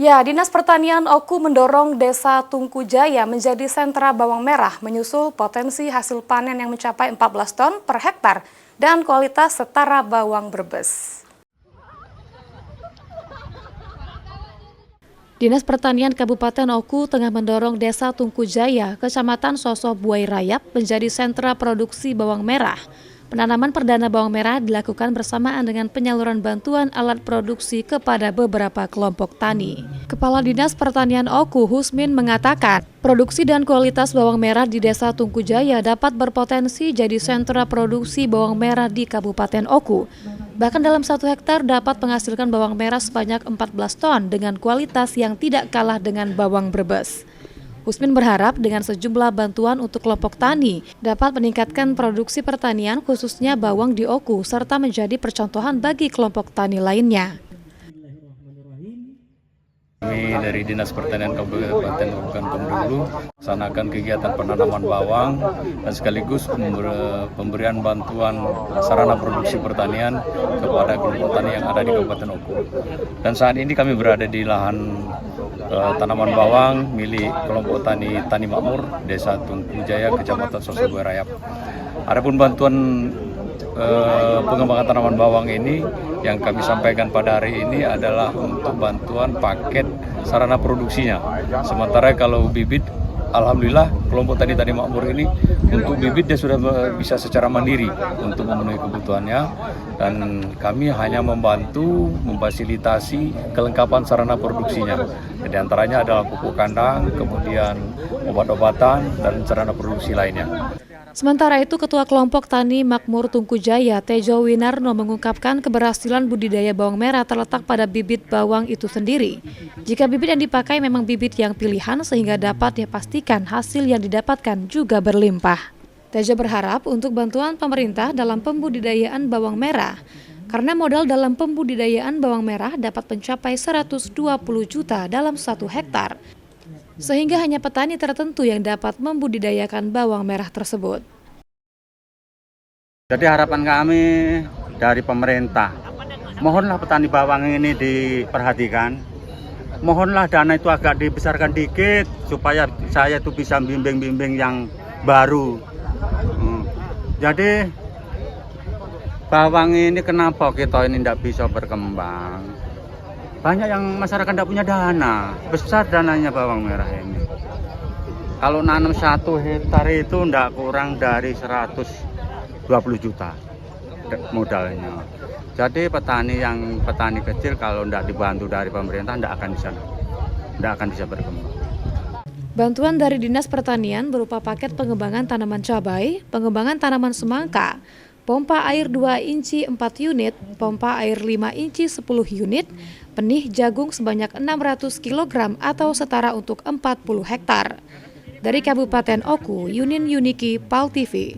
Ya, Dinas Pertanian Oku mendorong Desa Tungku Jaya menjadi sentra bawang merah menyusul potensi hasil panen yang mencapai 14 ton per hektar dan kualitas setara bawang Brebes. Dinas Pertanian Kabupaten Oku tengah mendorong Desa Tungku Jaya, Kecamatan Sosobuai Rayap menjadi sentra produksi bawang merah. Penanaman perdana bawang merah dilakukan bersamaan dengan penyaluran bantuan alat produksi kepada beberapa kelompok tani. Kepala Dinas Pertanian Oku, Husmin, mengatakan, produksi dan kualitas bawang merah di Desa Tungku Jaya dapat berpotensi jadi sentra produksi bawang merah di Kabupaten Oku. Bahkan dalam 1 hektar dapat menghasilkan bawang merah sebanyak 14 ton dengan kualitas yang tidak kalah dengan bawang Brebes. Husmin berharap dengan sejumlah bantuan untuk kelompok tani dapat meningkatkan produksi pertanian khususnya bawang di Oku serta menjadi percontohan bagi kelompok tani lainnya. Kami dari Dinas Pertanian Kabupaten Bengkulu melaksanakan kegiatan penanaman bawang dan sekaligus pemberian bantuan sarana produksi pertanian kepada kelompok tani yang ada di Kabupaten Oku. Dan saat ini kami berada di lahan tanaman bawang milik kelompok tani Tani Makmur Desa Tungku Jaya, Kecamatan Sosobuai Rayap. Adapun bantuan pengembangan tanaman bawang ini yang kami sampaikan pada hari ini adalah untuk bantuan paket sarana produksinya. Sementara kalau bibit, alhamdulillah kelompok tani Tani Makmur ini untuk bibit dia sudah bisa secara mandiri untuk memenuhi kebutuhannya, dan kami hanya membantu memfasilitasi kelengkapan sarana produksinya. Di antaranya adalah pupuk kandang, kemudian obat-obatan dan sarana produksi lainnya. Sementara itu, Ketua Kelompok Tani Makmur Tungku Jaya, Tejo Winarno, mengungkapkan keberhasilan budidaya bawang merah terletak pada bibit bawang itu sendiri. Jika bibit yang dipakai memang bibit yang pilihan sehingga dapat dipastikan hasil yang didapatkan juga berlimpah. Tejo berharap untuk bantuan pemerintah dalam pembudidayaan bawang merah, karena modal dalam pembudidayaan bawang merah dapat mencapai 120 juta dalam 1 hektar. Sehingga hanya petani tertentu yang dapat membudidayakan bawang merah tersebut. Jadi harapan kami dari pemerintah, mohonlah petani bawang ini diperhatikan, mohonlah dana itu agak dibesarkan dikit supaya saya itu bisa bimbing-bimbing yang baru. Jadi bawang ini kenapa kita ini tidak bisa berkembang? Banyak yang masyarakat tidak punya dana, besar dananya bawang merah ini. Kalau nanam 1 hektar itu tidak kurang dari 120 juta modalnya. Jadi petani kecil kalau tidak dibantu dari pemerintah tidak akan bisa berkembang. Bantuan dari Dinas Pertanian berupa paket pengembangan tanaman cabai, pengembangan tanaman semangka, pompa air 2 inci 4 unit, pompa air 5 inci 10 unit, benih jagung sebanyak 600 kg atau setara untuk 40 hektar. Dari Kabupaten Oku, Yunin Yuniki, PAL TV.